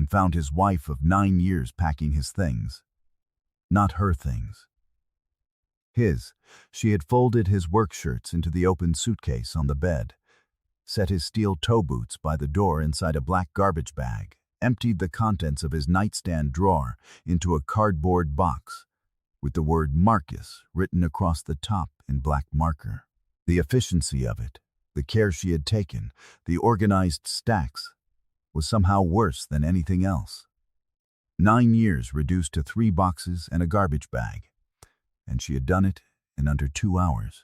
and found his wife of 9 years packing his things. Not her things. His. She had folded his work shirts into the open suitcase on the bed, set his steel toe boots by the door inside a black garbage bag, emptied the contents of his nightstand drawer into a cardboard box with the word Marcus written across the top in black marker. The efficiency of it, the care she had taken, the organized stacks, was somehow worse than anything else. 9 years reduced to 3 boxes and a garbage bag, and she had done it in under 2 hours.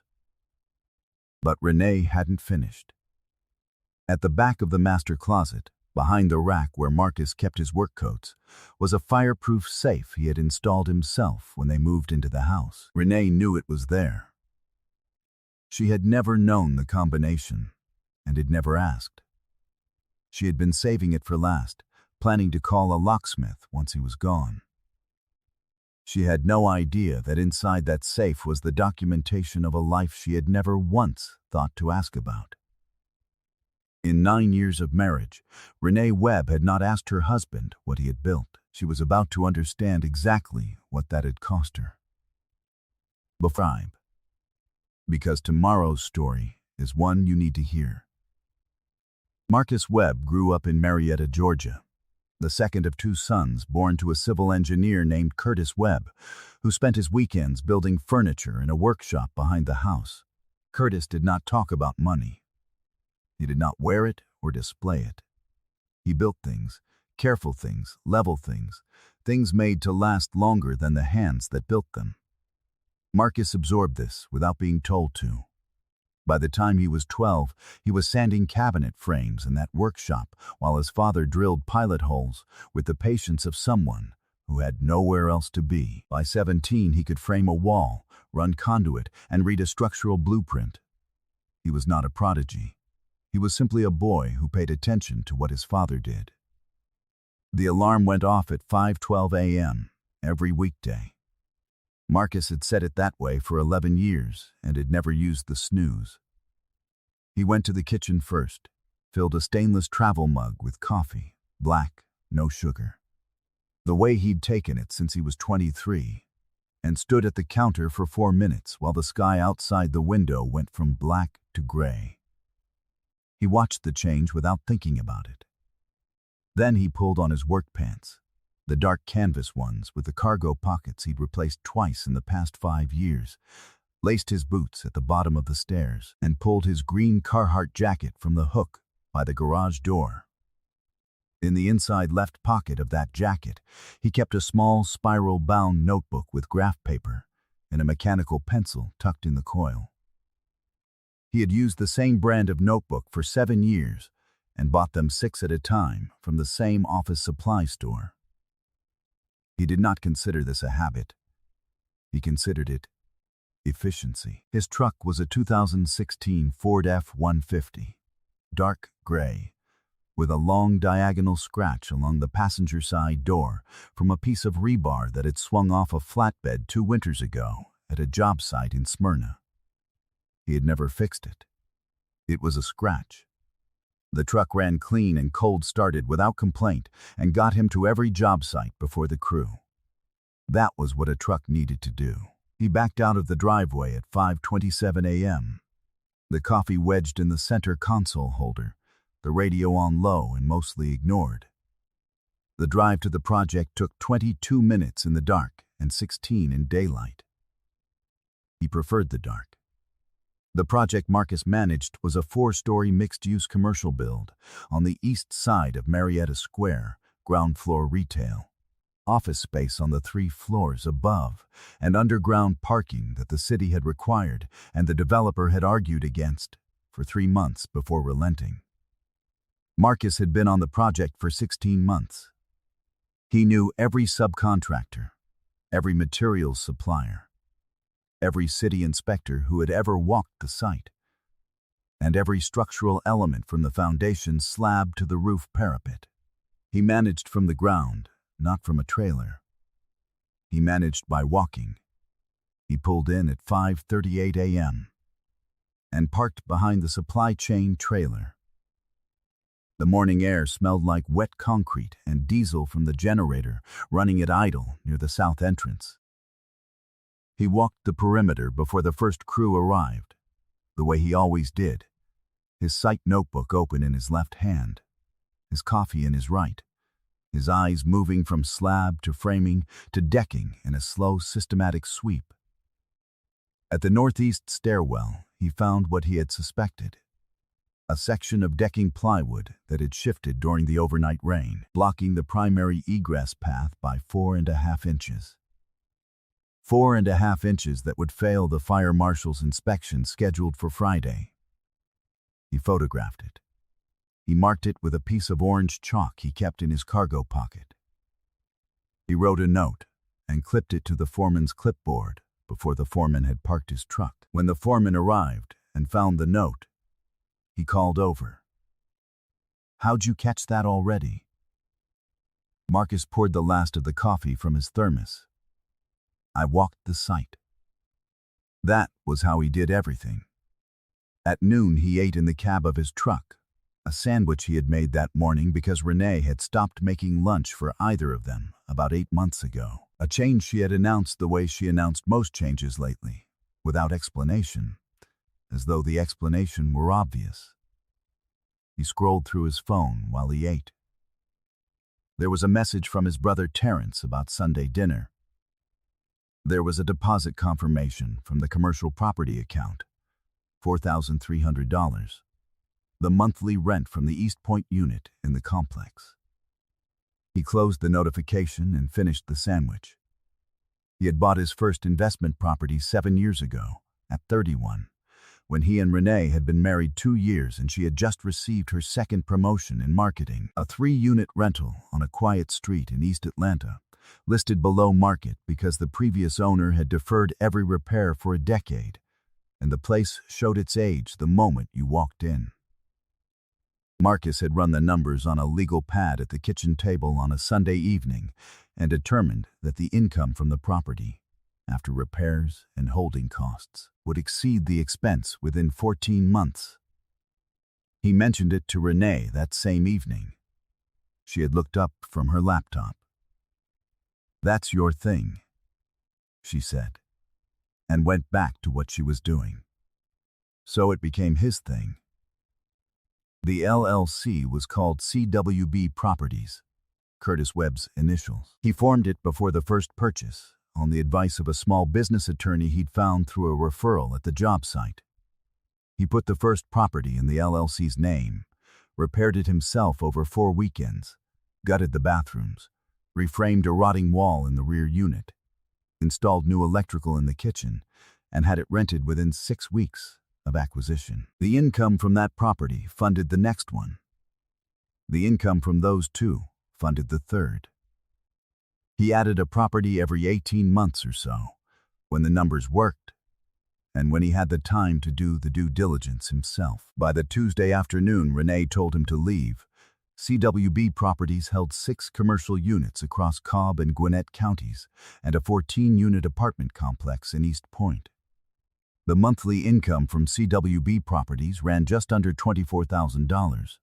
But Renee hadn't finished. At the back of the master closet, behind the rack where Marcus kept his work coats, was a fireproof safe he had installed himself when they moved into the house. Renee knew it was there. She had never known the combination, and had never asked. She had been saving it for last, planning to call a locksmith once he was gone. She had no idea that inside that safe was the documentation of a life she had never once thought to ask about. In 9 years of marriage, Renee Webb had not asked her husband what he had built. She was about to understand exactly what that had cost her. Because tomorrow's story is one you need to hear. Marcus Webb grew up in Marietta, Georgia, the second of 2 sons born to a civil engineer named Curtis Webb, who spent his weekends building furniture in a workshop behind the house. Curtis did not talk about money. He did not wear it or display it. He built things, careful things, level things, things made to last longer than the hands that built them. Marcus absorbed this without being told to. By the time he was 12, he was sanding cabinet frames in that workshop while his father drilled pilot holes with the patience of someone who had nowhere else to be. By 17, he could frame a wall, run conduit, and read a structural blueprint. He was not a prodigy. He was simply a boy who paid attention to what his father did. The alarm went off at 5:12 a.m. every weekday. Marcus had set it that way for 11 years and had never used the snooze. He went to the kitchen first, filled a stainless travel mug with coffee, black, no sugar, the way he'd taken it since he was 23, and stood at the counter for 4 minutes while the sky outside the window went from black to gray. He watched the change without thinking about it. Then he pulled on his work pants, the dark canvas ones with the cargo pockets he'd replaced twice in the past 5 years, laced his boots at the bottom of the stairs, and pulled his green Carhartt jacket from the hook by the garage door. In the inside left pocket of that jacket, he kept a small spiral-bound notebook with graph paper and a mechanical pencil tucked in the coil. He had used the same brand of notebook for 7 years and bought them 6 at a time from the same office supply store. He did not consider this a habit. He considered it efficiency. His truck was a 2016 Ford F-150, dark gray, with a long diagonal scratch along the passenger side door from a piece of rebar that had swung off a flatbed 2 winters ago at a job site in Smyrna. He had never fixed it. It was a scratch. The truck ran clean and cold-started without complaint and got him to every job site before the crew. That was what a truck needed to do. He backed out of the driveway at 5:27 a.m., the coffee wedged in the center console holder, the radio on low and mostly ignored. The drive to the project took 22 minutes in the dark and 16 in daylight. He preferred the dark. The project Marcus managed was a 4-story mixed-use commercial build on the east side of Marietta Square, ground floor retail, office space on the 3 floors above, and underground parking that the city had required and the developer had argued against for 3 months before relenting. Marcus had been on the project for 16 months. He knew every subcontractor, every materials supplier, every city inspector who had ever walked the site, and every structural element from the foundation slab to the roof parapet. He managed from the ground, not from a trailer. He managed by walking. He pulled in at 5:38 a.m. and parked behind the supply chain trailer. The morning air smelled like wet concrete and diesel from the generator running at idle near the south entrance. He walked the perimeter before the first crew arrived, the way he always did, his sight notebook open in his left hand, his coffee in his right, his eyes moving from slab to framing to decking in a slow, systematic sweep. At the northeast stairwell, he found what he had suspected. A section of decking plywood that had shifted during the overnight rain, blocking the primary egress path by 4.5 inches. 4.5 inches that would fail the fire marshal's inspection scheduled for Friday. He photographed it. He marked it with a piece of orange chalk he kept in his cargo pocket. He wrote a note and clipped it to the foreman's clipboard before the foreman had parked his truck. When the foreman arrived and found the note, he called over. "How'd you catch that already?" Marcus poured the last of the coffee from his thermos. "I walked the site." That was how he did everything. At noon he ate in the cab of his truck, a sandwich he had made that morning because Renee had stopped making lunch for either of them about 8 months ago. A change she had announced the way she announced most changes lately, without explanation, as though the explanation were obvious. He scrolled through his phone while he ate. There was a message from his brother Terrence about Sunday dinner. There was a deposit confirmation from the commercial property account, $4,300, the monthly rent from the East Point unit in the complex. He closed the notification and finished the sandwich. He had bought his first investment property 7 years ago, at 31, when he and Renee had been married 2 years and she had just received her second promotion in marketing, a 3-unit rental on a quiet street in East Atlanta, listed below market because the previous owner had deferred every repair for a decade, and the place showed its age the moment you walked in. Marcus had run the numbers on a legal pad at the kitchen table on a Sunday evening and determined that the income from the property, after repairs and holding costs, would exceed the expense within 14 months. He mentioned it to Renee that same evening. She had looked up from her laptop. "That's your thing," she said, and went back to what she was doing. So it became his thing. The LLC was called CWB Properties, Curtis Webb's initials. He formed it before the first purchase, on the advice of a small business attorney he'd found through a referral at the job site. He put the first property in the LLC's name, repaired it himself over 4 weekends, gutted the bathrooms, reframed a rotting wall in the rear unit, installed new electrical in the kitchen, and had it rented within 6 weeks of acquisition. The income from that property funded the next one. The income from those 2 funded the third. He added a property every 18 months or so, when the numbers worked, and when he had the time to do the due diligence himself. By the Tuesday afternoon Renee told him to leave, CWB Properties held 6 commercial units across Cobb and Gwinnett counties and a 14-unit apartment complex in East Point. The monthly income from CWB Properties ran just under $24,000.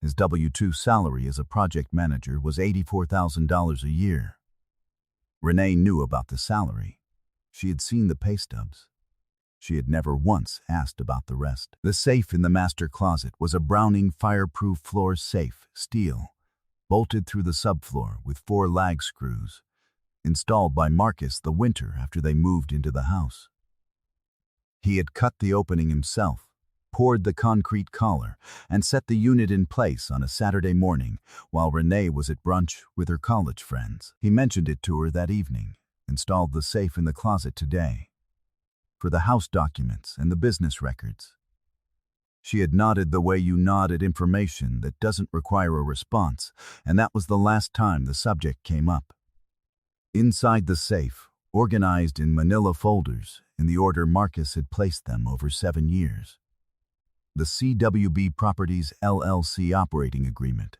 His W-2 salary as a project manager was $84,000 a year. Renee knew about the salary. She had seen the pay stubs. She had never once asked about the rest. The safe in the master closet was a Browning fireproof floor safe, steel, bolted through the subfloor with 4 lag screws, installed by Marcus the winter after they moved into the house. He had cut the opening himself, poured the concrete collar, and set the unit in place on a Saturday morning while Renee was at brunch with her college friends. He mentioned it to her that evening, installed the safe in the closet today, for the house documents and the business records. She had nodded the way you nod at information that doesn't require a response, and that was the last time the subject came up. Inside the safe, organized in manila folders in the order Marcus had placed them over 7 years, the CWB Properties LLC operating agreement,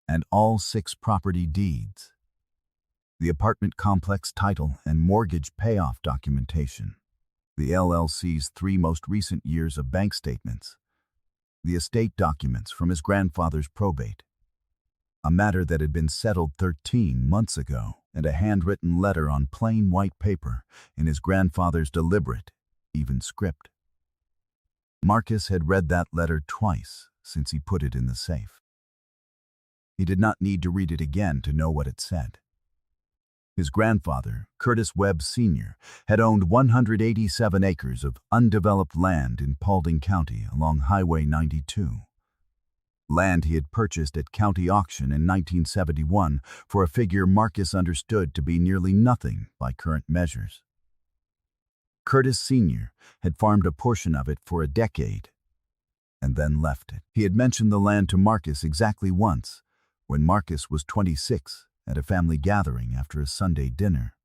and all 6 property deeds, the apartment complex title and mortgage payoff documentation, the LLC's 3 most recent years of bank statements, The estate documents from his grandfather's probate, a matter that had been settled 13 months ago, and a handwritten letter on plain white paper in his grandfather's deliberate, even script. Marcus had read that letter twice since he put it in the safe. He did not need to read it again to know what it said. His grandfather, Curtis Webb Sr., had owned 187 acres of undeveloped land in Paulding County along Highway 92. Land he had purchased at county auction in 1971 for a figure Marcus understood to be nearly nothing by current measures. Curtis Sr. had farmed a portion of it for a decade and then left it. He had mentioned the land to Marcus exactly once, when Marcus was 26 at a family gathering after a Sunday dinner.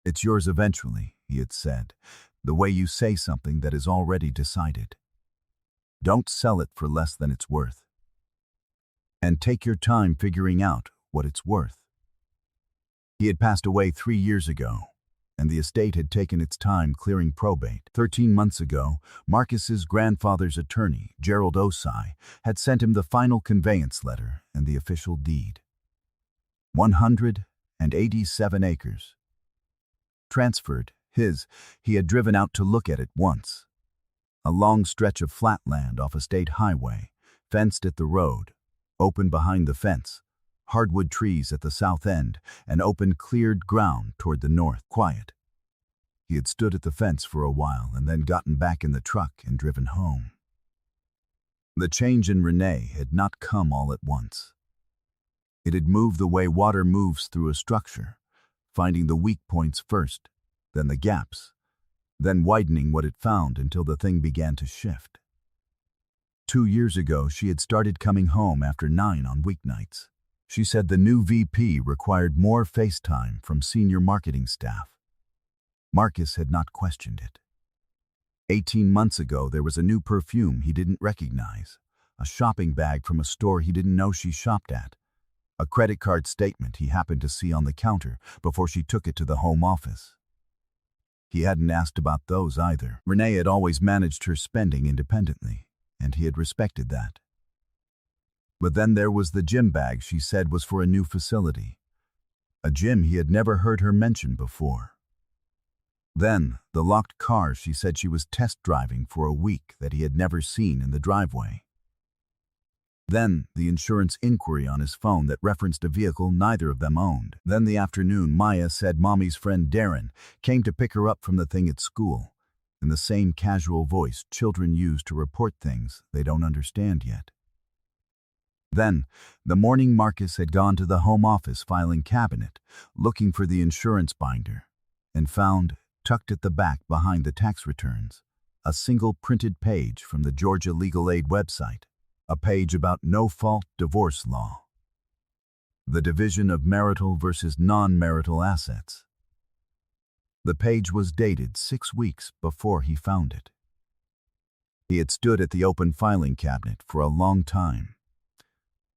"It's yours eventually," he had said, "the way you say something that is already decided. Don't sell it for less than it's worth. And take your time figuring out what it's worth." He had passed away 3 years ago, and the estate had taken its time clearing probate. 13 months ago, Marcus's grandfather's attorney, Gerald Osai, had sent him the final conveyance letter and the official deed. 187 acres. Transferred, he had driven out to look at it once. A long stretch of flat land off a state highway, fenced at the road, open behind the fence, hardwood trees at the south end, and open cleared ground toward the north. Quiet. He had stood at the fence for a while and then gotten back in the truck and driven home. The change in Renee had not come all at once. It had moved the way water moves through a structure, finding the weak points first, then the gaps, then widening what it found until the thing began to shift. 2 years ago, she had started coming home after 9 on weeknights. She said the new VP required more face time from senior marketing staff. Marcus had not questioned it. 18 months ago, there was a new perfume he didn't recognize, a shopping bag from a store he didn't know she shopped at, a credit card statement he happened to see on the counter before she took it to the home office. He hadn't asked about those either. Renee had always managed her spending independently, and he had respected that. But then there was the gym bag she said was for a new facility, a gym he had never heard her mention before. Then the locked car she said she was test driving for a week that he had never seen in the driveway. Then the insurance inquiry on his phone that referenced a vehicle neither of them owned. Then the afternoon Maya said Mommy's friend Darren came to pick her up from the thing at school, in the same casual voice children use to report things they don't understand yet. Then, the morning Marcus had gone to the home office filing cabinet, looking for the insurance binder, and found, tucked at the back behind the tax returns, a single printed page from the Georgia Legal Aid website. A page about no-fault divorce law. The division of marital versus non-marital assets. The page was dated 6 weeks before he found it. He had stood at the open filing cabinet for a long time.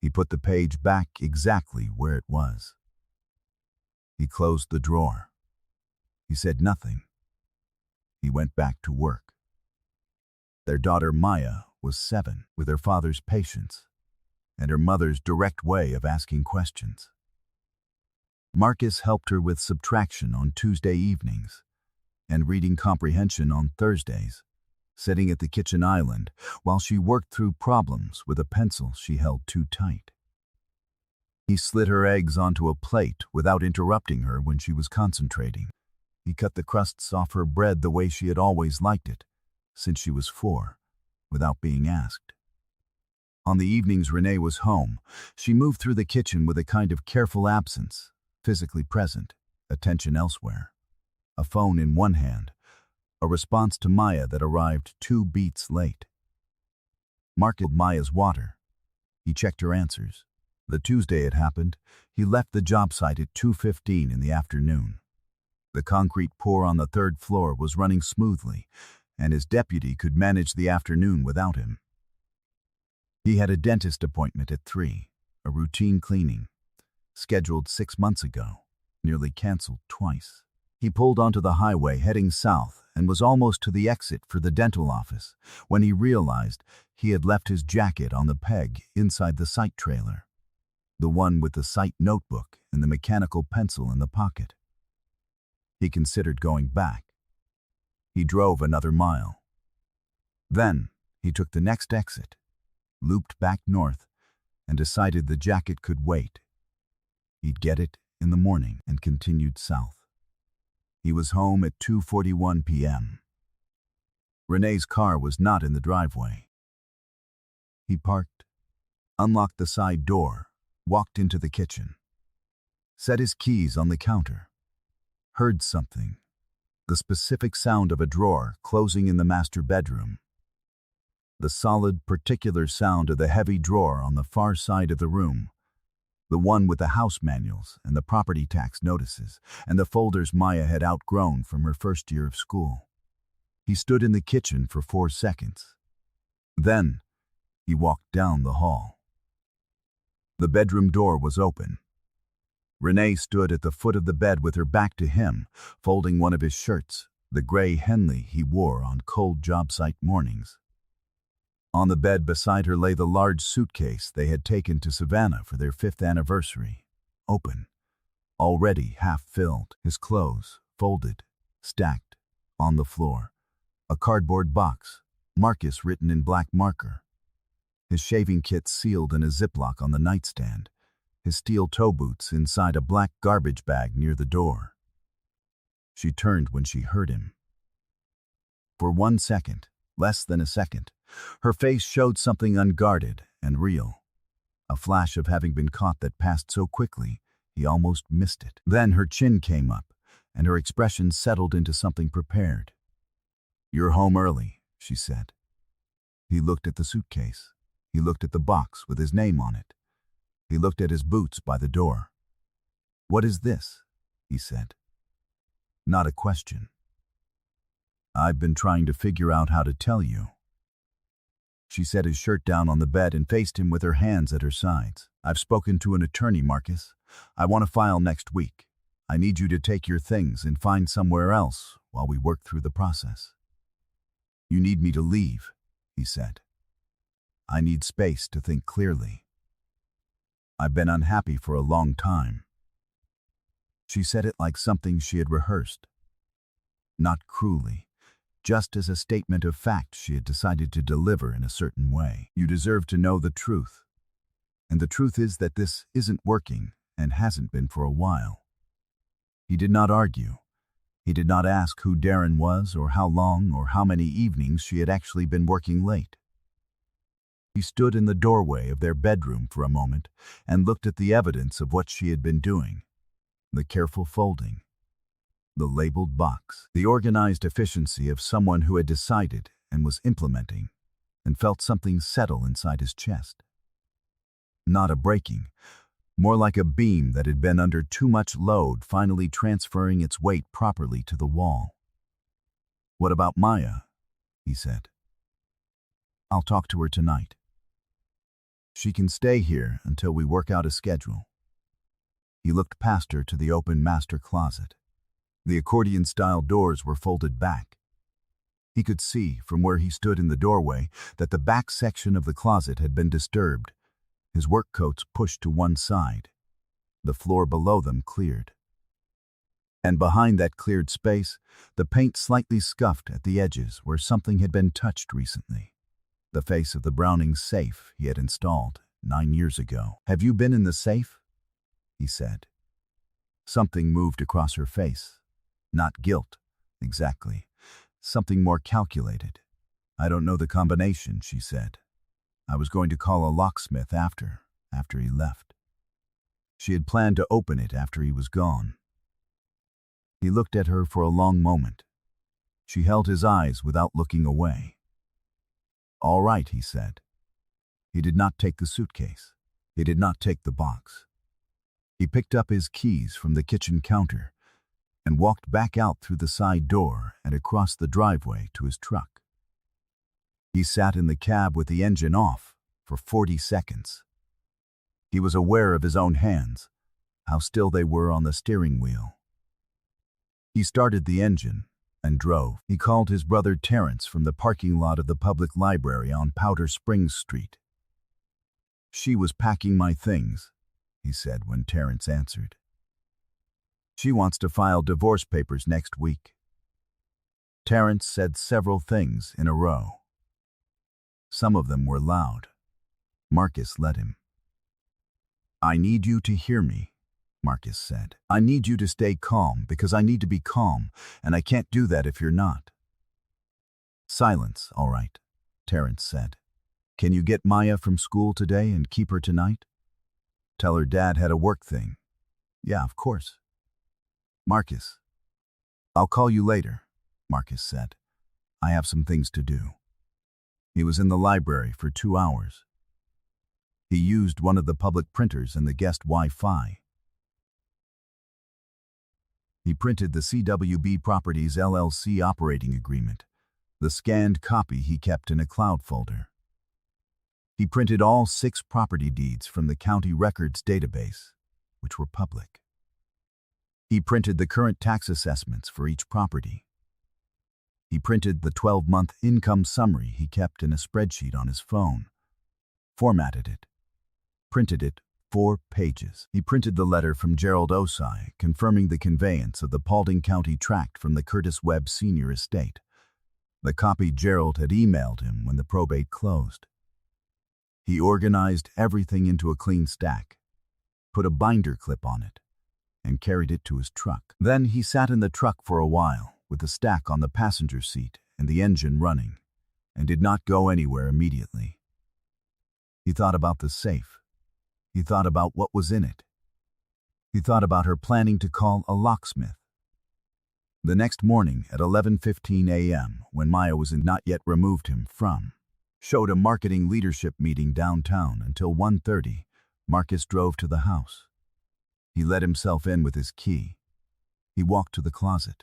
He put the page back exactly where it was. He closed the drawer. He said nothing. He went back to work. Their daughter Maya was 7, with her father's patience and her mother's direct way of asking questions. Marcus helped her with subtraction on Tuesday evenings and reading comprehension on Thursdays, sitting at the kitchen island while she worked through problems with a pencil she held too tight. He slid her eggs onto a plate without interrupting her when she was concentrating. He cut the crusts off her bread the way she had always liked it, since she was 4. Without being asked. On the evenings Renee was home, she moved through the kitchen with a kind of careful absence, physically present, attention elsewhere. A phone in one hand, a response to Maya that arrived 2 beats late. Marked Maya's water. He checked her answers. The Tuesday it happened, he left the job site at 2:15 in the afternoon. The concrete pour on the 3rd floor was running smoothly, and his deputy could manage the afternoon without him. He had a dentist appointment at 3, a routine cleaning, scheduled 6 months ago, nearly canceled twice. He pulled onto the highway heading south and was almost to the exit for the dental office when he realized he had left his jacket on the peg inside the site trailer, the one with the site notebook and the mechanical pencil in the pocket. He considered going back. He drove another mile. Then he took the next exit, looped back north, and decided the jacket could wait. He'd get it in the morning and continued south. He was home at 2:41 p.m. Renee's car was not in the driveway. He parked, unlocked the side door, walked into the kitchen, set his keys on the counter, heard something, the specific sound of a drawer closing in the master bedroom. The solid, particular sound of the heavy drawer on the far side of the room, the one with the house manuals and the property tax notices and the folders Maya had outgrown from her first year of school. He stood in the kitchen for 4 seconds. Then, he walked down the hall. The bedroom door was open. Renee stood at the foot of the bed with her back to him, folding one of his shirts, the gray Henley he wore on cold job site mornings. On the bed beside her lay the large suitcase they had taken to Savannah for their 5th anniversary, open, already half filled, his clothes folded, stacked, on the floor, a cardboard box, Marcus written in black marker, his shaving kit sealed in a Ziploc on the nightstand, his steel toe boots inside a black garbage bag near the door. She turned when she heard him. For 1 second, less than a second, her face showed something unguarded and real, a flash of having been caught that passed so quickly he almost missed it. Then her chin came up, and her expression settled into something prepared. "You're home early," she said. He looked at the suitcase. He looked at the box with his name on it. He looked at his boots by the door. "What is this?" he said. Not a question. "I've been trying to figure out how to tell you." She set his shirt down on the bed and faced him with her hands at her sides. "I've spoken to an attorney, Marcus. I want to file next week. I need you to take your things and find somewhere else while we work through the process." "You need me to leave," he said. "I need space to think clearly. I've been unhappy for a long time." She said it like something she had rehearsed. Not cruelly, just as a statement of fact she had decided to deliver in a certain way. "You deserve to know the truth. And the truth is that this isn't working and hasn't been for a while." He did not argue. He did not ask who Darren was or how long or how many evenings she had actually been working late. He stood in the doorway of their bedroom for a moment and looked at the evidence of what she had been doing. The careful folding, the labeled box, the organized efficiency of someone who had decided and was implementing, and felt something settle inside his chest. Not a breaking, more like a beam that had been under too much load finally transferring its weight properly to the wall. "What about Maya?" he said. "I'll talk to her tonight. She can stay here until we work out a schedule." He looked past her to the open master closet. The accordion-style doors were folded back. He could see, from where he stood in the doorway, that the back section of the closet had been disturbed, his work coats pushed to one side, the floor below them cleared. And behind that cleared space, the paint slightly scuffed at the edges where something had been touched recently. The face of the Browning safe he had installed 9 years ago. "Have you been in the safe?" he said. Something moved across her face. Not guilt, exactly. Something more calculated. "I don't know the combination," she said. "I was going to call a locksmith after he left." She had planned to open it after he was gone. He looked at her for a long moment. She held his eyes without looking away. "All right," he said. He did not take the suitcase. He did not take the box. He picked up his keys from the kitchen counter and walked back out through the side door and across the driveway to his truck. He sat in the cab with the engine off for 40 seconds. He was aware of his own hands, how still they were on the steering wheel. He started the engine and drove. He called his brother Terence from the parking lot of the public library on Powder Springs Street. "She was packing my things," he said when Terence answered. "She wants to file divorce papers next week." Terence said several things in a row. Some of them were loud. Marcus let him. "I need you to hear me," Marcus said. "I need you to stay calm because I need to be calm, and I can't do that if you're not." "Silence, all right," Terence said. "Can you get Maya from school today and keep her tonight? Tell her Dad had a work thing." "Yeah, of course." "Marcus." "I'll call you later," Marcus said. "I have some things to do." He was in the library for 2 hours. He used one of the public printers and the guest Wi-Fi. He printed the CWB Properties LLC operating agreement. The scanned copy he kept in a cloud folder. He printed all 6 property deeds from the county records database, which were public. He printed the current tax assessments for each property. He printed the 12-month income summary he kept in a spreadsheet on his phone, formatted it, printed it 4 pages. He printed the letter from Gerald Osai confirming the conveyance of the Paulding County tract from the Curtis Webb Sr. estate, the copy Gerald had emailed him when the probate closed. He organized everything into a clean stack, put a binder clip on it, and carried it to his truck. Then he sat in the truck for a while, with the stack on the passenger seat and the engine running, and did not go anywhere immediately. He thought about the safe. He thought about what was in it. He thought about her planning to call a locksmith. The next morning at 11:15 a.m., when Maya was not yet removed him from, showed a marketing leadership meeting downtown until 1:30, Marcus drove to the house. He let himself in with his key. He walked to the closet.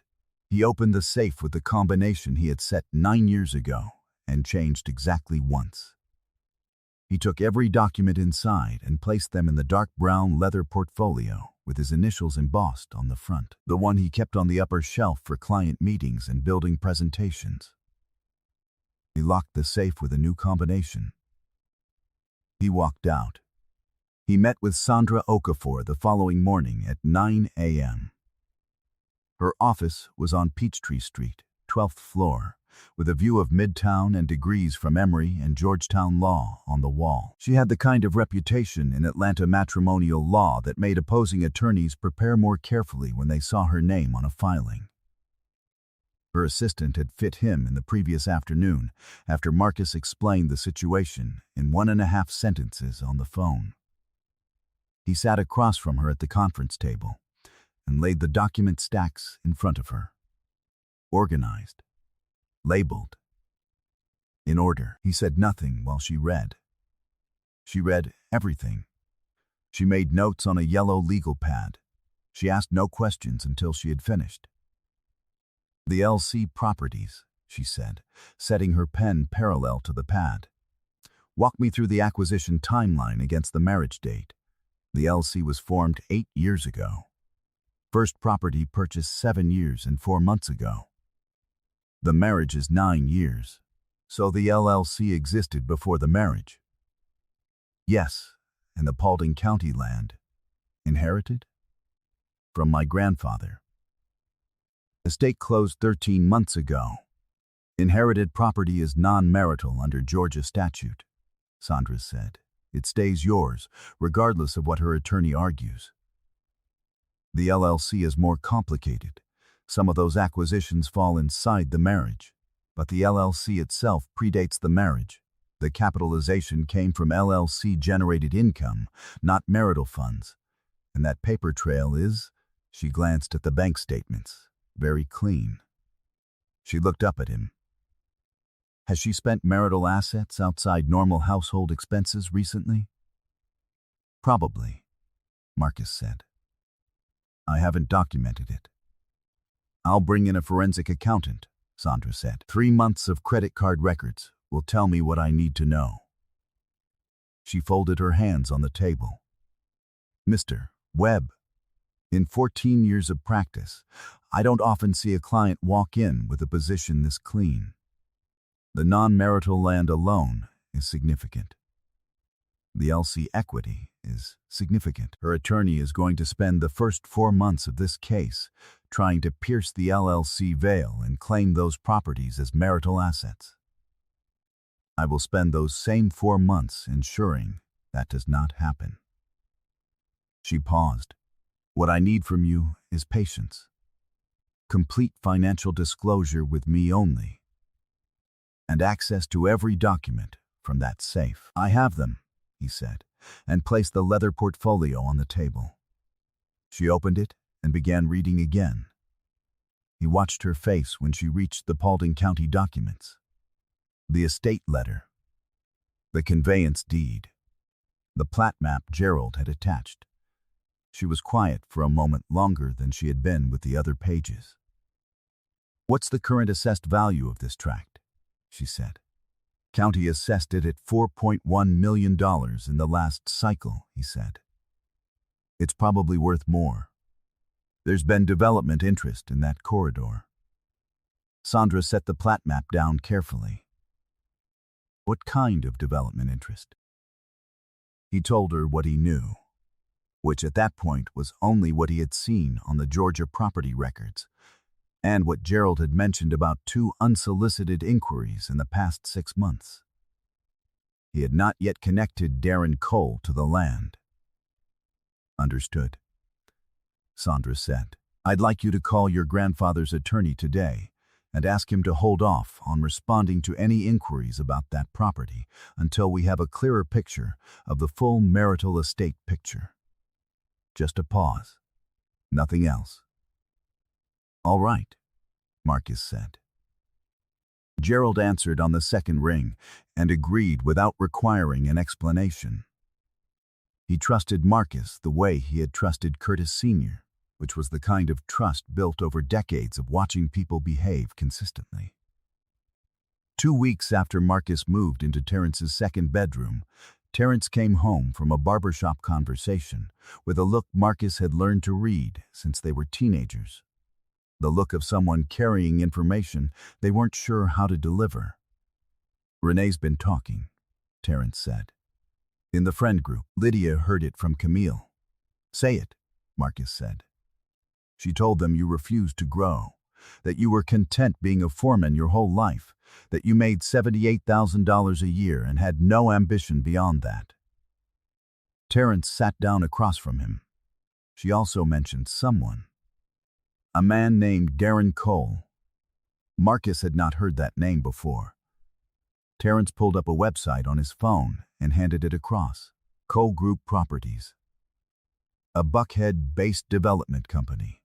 He opened the safe with the combination he had set 9 years ago and changed exactly once. He took every document inside and placed them in the dark brown leather portfolio with his initials embossed on the front, the one he kept on the upper shelf for client meetings and building presentations. He locked the safe with a new combination. He walked out. He met with Sandra Okafor the following morning at 9 a.m. Her office was on Peachtree Street, 12th floor, with a view of Midtown and degrees from Emory and Georgetown law on the wall. She had the kind of reputation in Atlanta matrimonial law that made opposing attorneys prepare more carefully when they saw her name on a filing. Her assistant had fit him in the previous afternoon after Marcus explained the situation in 1.5 sentences on the phone. He sat across from her at the conference table and laid the document stacks in front of her. Organized. Labeled. In order. He said nothing while she read. She read everything. She made notes on a yellow legal pad. She asked no questions until she had finished. "The LC Properties," she said, setting her pen parallel to the pad. "Walk me through the acquisition timeline against the marriage date. The LC was formed 8 years ago. First property purchased 7 years and 4 months ago. The marriage is 9 years, so the LLC existed before the marriage." "Yes, and the Paulding County land. Inherited?" "From my grandfather. Estate closed 13 months ago. Inherited property is non-marital under Georgia statute," Sandra said. "It stays yours, regardless of what her attorney argues. The LLC is more complicated. Some of those acquisitions fall inside the marriage, but the LLC itself predates the marriage. The capitalization came from LLC-generated income, not marital funds. And that paper trail is," she glanced at the bank statements, "very clean." She looked up at him. "Has she spent marital assets outside normal household expenses recently?" "Probably," Marcus said. "I haven't documented it." "I'll bring in a forensic accountant," Sandra said. 3 months of credit card records will tell me what I need to know." She folded her hands on the table. "Mr. Webb, in 14 years of practice, I don't often see a client walk in with a position this clean. The non-marital land alone is significant. The LC equity is significant. Her attorney is going to spend the first 4 months of this case trying to pierce the LLC veil and claim those properties as marital assets. I will spend those same 4 months ensuring that does not happen. She paused. What I need from you is patience. Complete financial disclosure with me only, and access to every document from that safe. I have them, he said, and placed the leather portfolio on the table. She opened it and began reading again. He watched her face when she reached the Paulding County documents. The estate letter, the conveyance deed, the plat map Gerald had attached. She was quiet for a moment longer than she had been with the other pages. What's the current assessed value of this tract? She said. County assessed it at $4.1 million in the last cycle, he said. It's probably worth more. There's been development interest in that corridor. Sandra set the plat map down carefully. What kind of development interest? He told her what he knew, which at that point was only what he had seen on the Georgia property records, and what Gerald had mentioned about 2 unsolicited inquiries in the past 6 months. He had not yet connected Darren Cole to the land. Understood, Sandra said. I'd like you to call your grandfather's attorney today and ask him to hold off on responding to any inquiries about that property until we have a clearer picture of the full marital estate picture. Just a pause. Nothing else. All right, Marcus said. Gerald answered on the second ring and agreed without requiring an explanation. He trusted Marcus the way he had trusted Curtis Sr., which was the kind of trust built over decades of watching people behave consistently. 2 weeks after Marcus moved into Terrence's second bedroom, Terrence came home from a barbershop conversation with a look Marcus had learned to read since they were teenagers. The look of someone carrying information they weren't sure how to deliver. Renee's been talking, Terrence said. In the friend group, Lydia heard it from Camille. Say it, Marcus said. She told them you refused to grow, that you were content being a foreman your whole life, that you made $78,000 a year and had no ambition beyond that. Terrence sat down across from him. She also mentioned someone. A man named Darren Cole. Marcus had not heard that name before. Terrence pulled up a website on his phone and handed it across. Cole Group Properties. A Buckhead-based development company.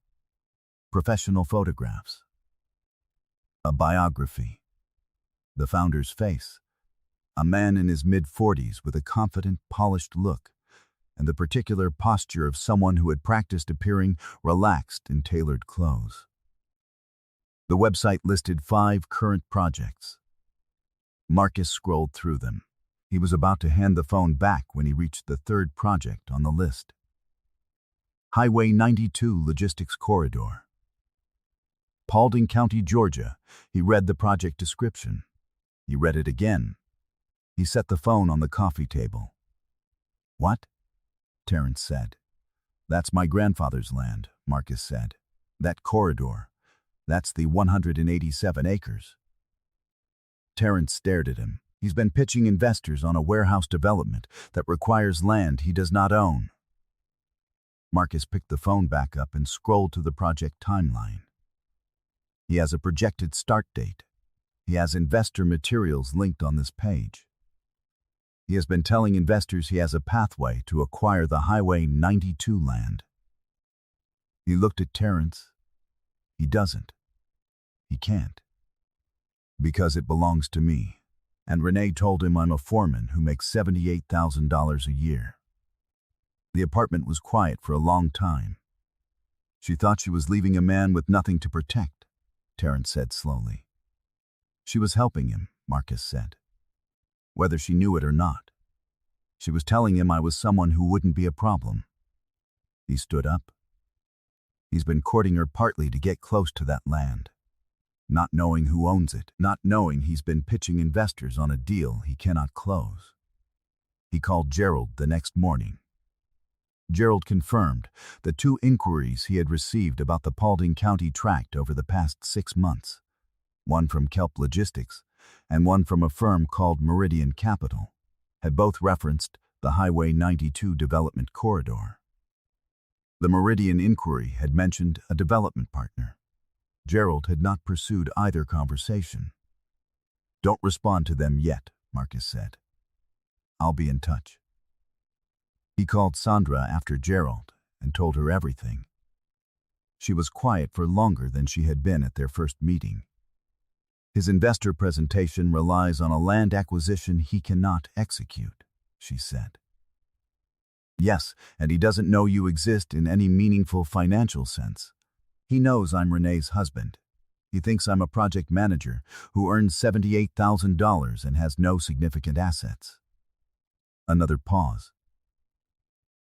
Professional photographs. A biography. The founder's face. A man in his mid-40s with a confident, polished look, and the particular posture of someone who had practiced appearing relaxed in tailored clothes. The website listed 5 current projects. Marcus scrolled through them. He was about to hand the phone back when he reached the 3rd project on the list. Highway 92 Logistics Corridor. Paulding County, Georgia. He read the project description. He read it again. He set the phone on the coffee table. What? Terrence said. That's my grandfather's land, Marcus said. That corridor. That's the 187 acres. Terrence stared at him. He's been pitching investors on a warehouse development that requires land he does not own. Marcus picked the phone back up and scrolled to the project timeline. He has a projected start date. He has investor materials linked on this page. He has been telling investors he has a pathway to acquire the Highway 92 land. He looked at Terrence. He doesn't. He can't. Because it belongs to me. And Renee told him I'm a foreman who makes $78,000 a year. The apartment was quiet for a long time. She thought she was leaving a man with nothing to protect, Terrence said slowly. She was helping him, Marcus said. Whether she knew it or not. She was telling him I was someone who wouldn't be a problem. He stood up. He's been courting her partly to get close to that land, not knowing who owns it, not knowing he's been pitching investors on a deal he cannot close. He called Gerald the next morning. Gerald confirmed the 2 inquiries he had received about the Paulding County tract over the past 6 months, one from Kelp Logistics and one from a firm called Meridian Capital, had both referenced the Highway 92 development corridor. The Meridian inquiry had mentioned a development partner. Gerald had not pursued either conversation. "Don't respond to them yet," Marcus said. "I'll be in touch." He called Sandra after Gerald and told her everything. She was quiet for longer than she had been at their first meeting. "His investor presentation relies on a land acquisition he cannot execute," she said. "Yes, and he doesn't know you exist in any meaningful financial sense. He knows I'm Renee's husband. He thinks I'm a project manager who earns $78,000 and has no significant assets." Another pause.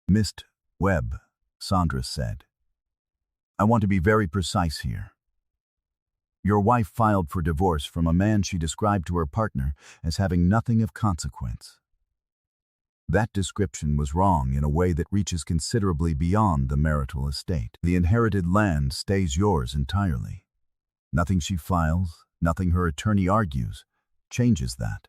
"Mr. Webb," Sandra said, "I want to be very precise here. Your wife filed for divorce from a man she described to her partner as having nothing of consequence. That description was wrong in a way that reaches considerably beyond the marital estate. The inherited land stays yours entirely. Nothing she files, nothing her attorney argues, changes that.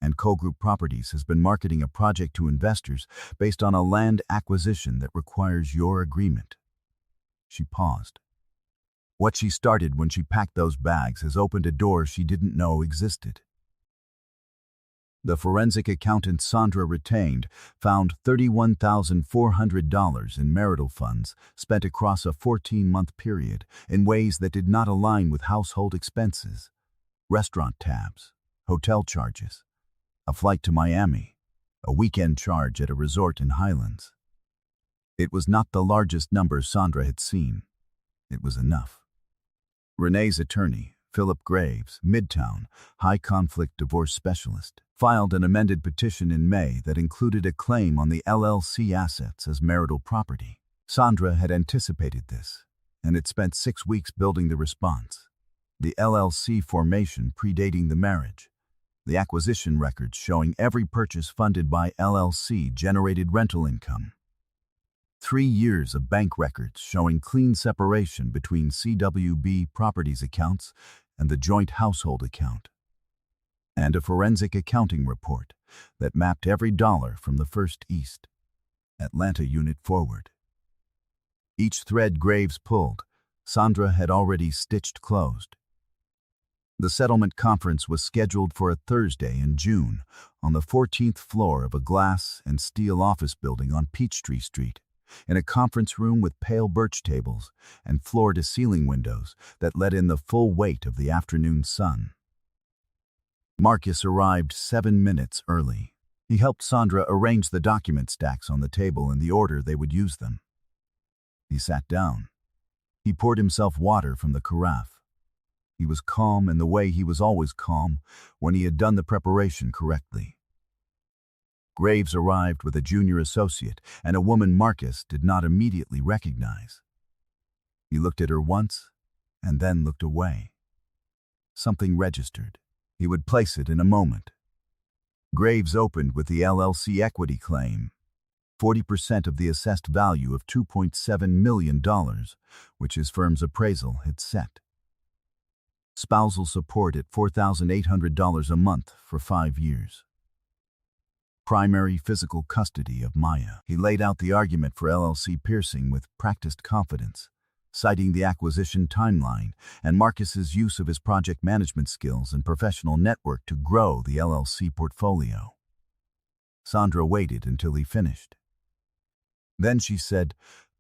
And Co-Group Properties has been marketing a project to investors based on a land acquisition that requires your agreement." She paused. "What she started when she packed those bags has opened a door she didn't know existed." The forensic accountant Sandra retained found $31,400 in marital funds spent across a 14-month period in ways that did not align with household expenses, restaurant tabs, hotel charges, a flight to Miami, a weekend charge at a resort in Highlands. It was not the largest number Sandra had seen. It was enough. Renee's attorney, Philip Graves, Midtown, high-conflict divorce specialist, filed an amended petition in May that included a claim on the LLC assets as marital property. Sandra had anticipated this, and had spent 6 weeks building the response. The LLC formation predating the marriage, the acquisition records showing every purchase funded by LLC generated rental income. 3 years of bank records showing clean separation between CWB Properties accounts and the joint household account. And a forensic accounting report that mapped every dollar from the First East Atlanta unit forward. Each thread Graves pulled, Sandra had already stitched closed. The settlement conference was scheduled for a Thursday in June on the 14th floor of a glass and steel office building on Peachtree Street, in a conference room with pale birch tables and floor-to-ceiling windows that let in the full weight of the afternoon sun. Marcus arrived 7 minutes early. He helped Sandra arrange the document stacks on the table in the order they would use them. He sat down. He poured himself water from the carafe. He was calm in the way he was always calm when he had done the preparation correctly. Graves arrived with a junior associate and a woman Marcus did not immediately recognize. He looked at her once and then looked away. Something registered. He would place it in a moment. Graves opened with the LLC equity claim, 40% of the assessed value of $2.7 million, which his firm's appraisal had set. Spousal support at $4,800 a month for 5 years. Primary physical custody of Maya. He laid out the argument for LLC piercing with practiced confidence, citing the acquisition timeline and Marcus's use of his project management skills and professional network to grow the LLC portfolio. Sandra waited until he finished. Then she said,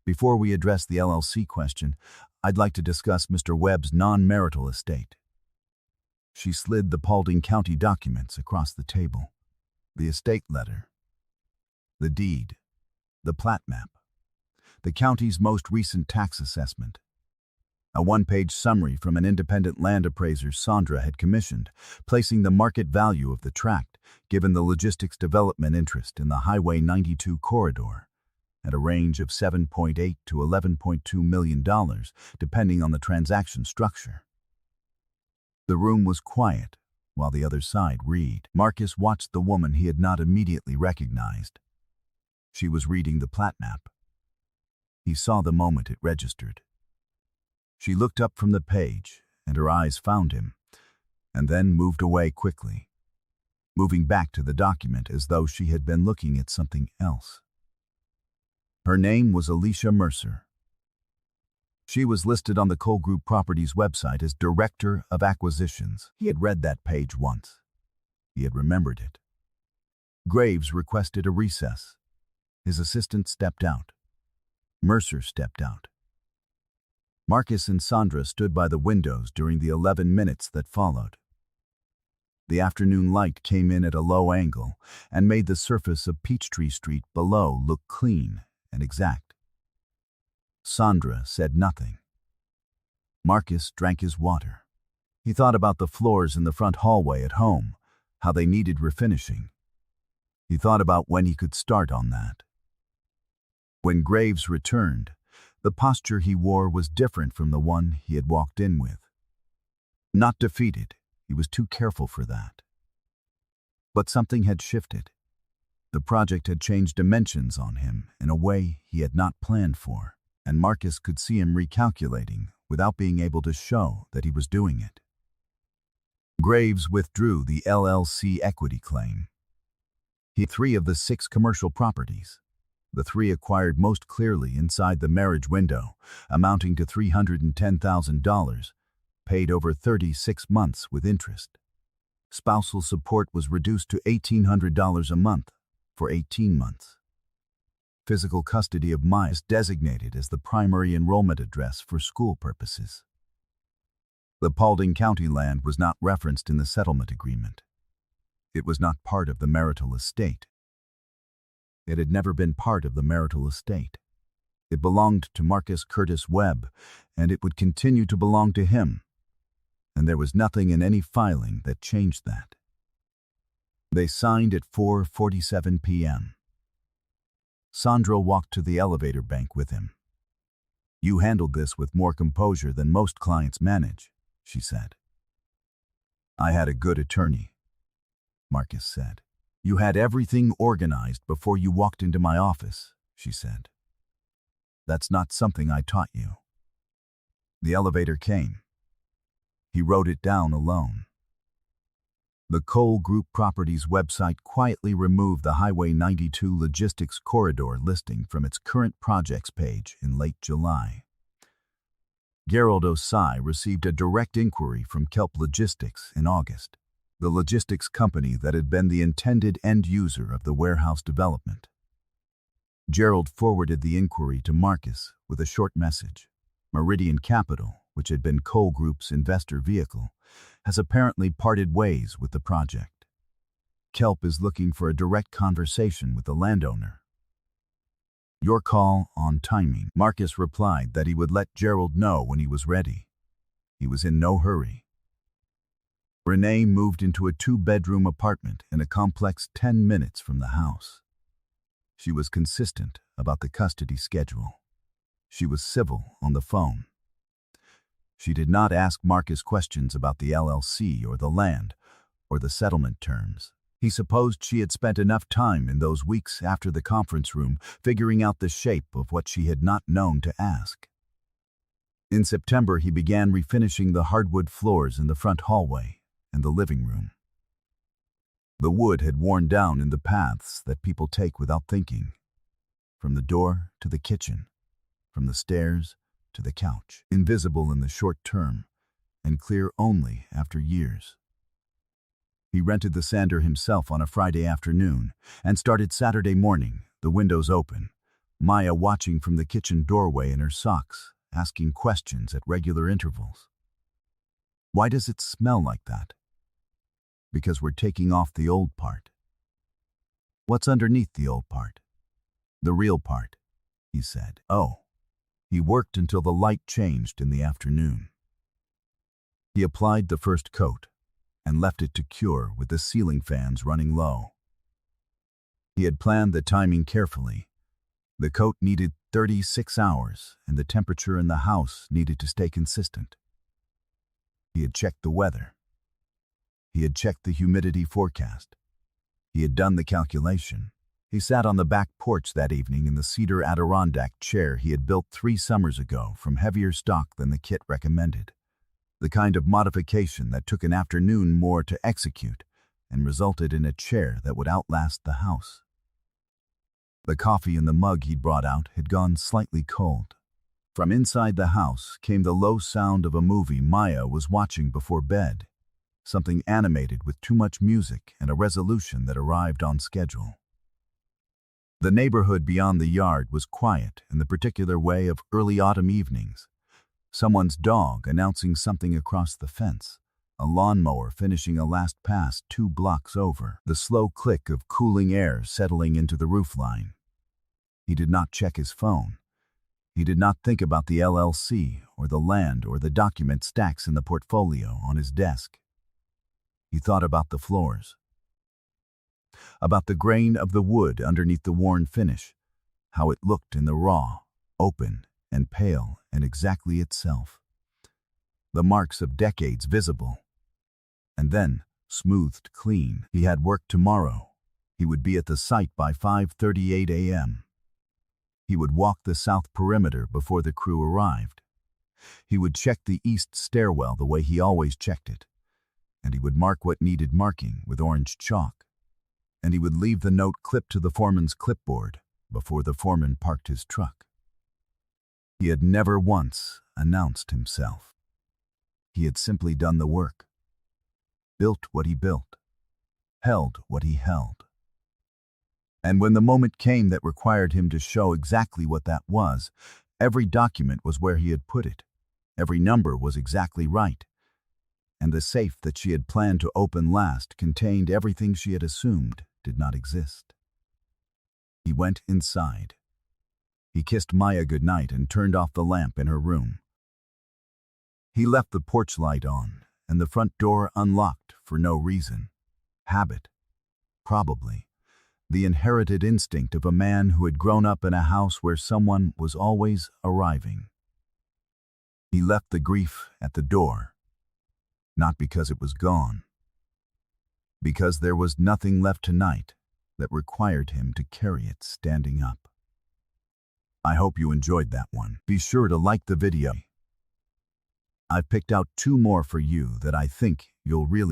"Before we address the LLC question, I'd like to discuss Mr. Webb's non-marital estate." She slid the Paulding County documents across the table. The estate letter, the deed, the plat map, the county's most recent tax assessment, a 1-page summary from an independent land appraiser Sandra had commissioned, placing the market value of the tract given the logistics development interest in the Highway 92 corridor, at a range of $7.8 to $11.2 million, depending on the transaction structure. The room was quiet, while the other side read. Marcus watched the woman he had not immediately recognized. She was reading the plat map. He saw the moment it registered. She looked up from the page, and her eyes found him, and then moved away quickly, moving back to the document as though she had been looking at something else. Her name was Alicia Mercer. She was listed on the Cole Group Properties website as Director of Acquisitions. He had read that page once. He had remembered it. Graves requested a recess. His assistant stepped out. Mercer stepped out. Marcus and Sandra stood by the windows during the 11 minutes that followed. The afternoon light came in at a low angle and made the surface of Peachtree Street below look clean and exact. Sandra said nothing. Marcus drank his water. He thought about the floors in the front hallway at home, how they needed refinishing. He thought about when he could start on that. When Graves returned, the posture he wore was different from the one he had walked in with. Not defeated, he was too careful for that. But something had shifted. The project had changed dimensions on him in a way he had not planned for, and Marcus could see him recalculating without being able to show that he was doing it. Graves withdrew the LLC equity claim. He had 3 of the 6 commercial properties. The 3 acquired most clearly inside the marriage window, amounting to $310,000, paid over 36 months with interest. Spousal support was reduced to $1,800 a month for 18 months. Physical custody of Maya designated as the primary enrollment address for school purposes. The Paulding County land was not referenced in the settlement agreement. It was not part of the marital estate. It had never been part of the marital estate. It belonged to Marcus Curtis Webb, and it would continue to belong to him. And there was nothing in any filing that changed that. They signed at 4:47 p.m. Sandra walked to the elevator bank with him. "You handled this with more composure than most clients manage," she said. "I had a good attorney," Marcus said. "You had everything organized before you walked into my office," she said. "That's not something I taught you." The elevator came. He wrote it down alone. The Cole Group Properties website quietly removed the Highway 92 Logistics Corridor listing from its current projects page in late July. Gerald Osai received a direct inquiry from Kelp Logistics in August, the logistics company that had been the intended end user of the warehouse development. Gerald forwarded the inquiry to Marcus with a short message. Meridian Capital, which had been Cole Group's investor vehicle, has apparently parted ways with the project. Kelp is looking for a direct conversation with the landowner. Your call on timing. Marcus replied that he would let Gerald know when he was ready. He was in no hurry. Renee moved into a 2-bedroom apartment in a complex 10 minutes from the house. She was consistent about the custody schedule. She was civil on the phone. She did not ask Marcus questions about the LLC or the land or the settlement terms. He supposed she had spent enough time in those weeks after the conference room figuring out the shape of what she had not known to ask. In September, he began refinishing the hardwood floors in the front hallway and the living room. The wood had worn down in the paths that people take without thinking, from the door to the kitchen, from the stairs to the couch, invisible in the short term and clear only after years. He rented the sander himself on a Friday afternoon and started Saturday morning, the windows open, Maya watching from the kitchen doorway in her socks, asking questions at regular intervals. "Why does it smell like that?" "Because we're taking off the old part." "What's underneath the old part?" "The real part," he said. "Oh." He worked until the light changed in the afternoon. He applied the first coat and left it to cure with the ceiling fans running low. He had planned the timing carefully, The coat needed 36 hours, and the temperature in the house needed to stay consistent. He had checked the weather. He had checked the humidity forecast. He had done the calculation. He sat on the back porch that evening in the cedar Adirondack chair he had built 3 summers ago from heavier stock than the kit recommended. The kind of modification that took an afternoon more to execute and resulted in a chair that would outlast the house. The coffee in the mug he'd brought out had gone slightly cold. From inside the house came the low sound of a movie Maya was watching before bed, something animated with too much music and a resolution that arrived on schedule. The neighborhood beyond the yard was quiet in the particular way of early autumn evenings. Someone's dog announcing something across the fence, a lawnmower finishing a last pass 2 blocks over, the slow click of cooling air settling into the roofline. He did not check his phone. He did not think about the LLC or the land or the document stacks in the portfolio on his desk. He thought about the floors, about the grain of the wood underneath the worn finish, how it looked in the raw, open, and pale and exactly itself. The marks of decades visible. And then, smoothed clean. He had work tomorrow. He would be at the site by 5:38 a.m. He would walk the south perimeter before the crew arrived. He would check the east stairwell the way he always checked it. And he would mark what needed marking with orange chalk. And he would leave the note clipped to the foreman's clipboard before the foreman parked his truck. He had never once announced himself. He had simply done the work, built what he built, held what he held. And when the moment came that required him to show exactly what that was, every document was where he had put it. Every number was exactly right. And the safe that she had planned to open last contained everything she had assumed did not exist. He went inside. He kissed Maya goodnight and turned off the lamp in her room. He left the porch light on and the front door unlocked for no reason. Habit. Probably. The inherited instinct of a man who had grown up in a house where someone was always arriving. He left the grief at the door, not because it was gone, because there was nothing left tonight that required him to carry it standing up. I hope you enjoyed that one. Be sure to like the video. I've picked out 2 more for you that I think you'll really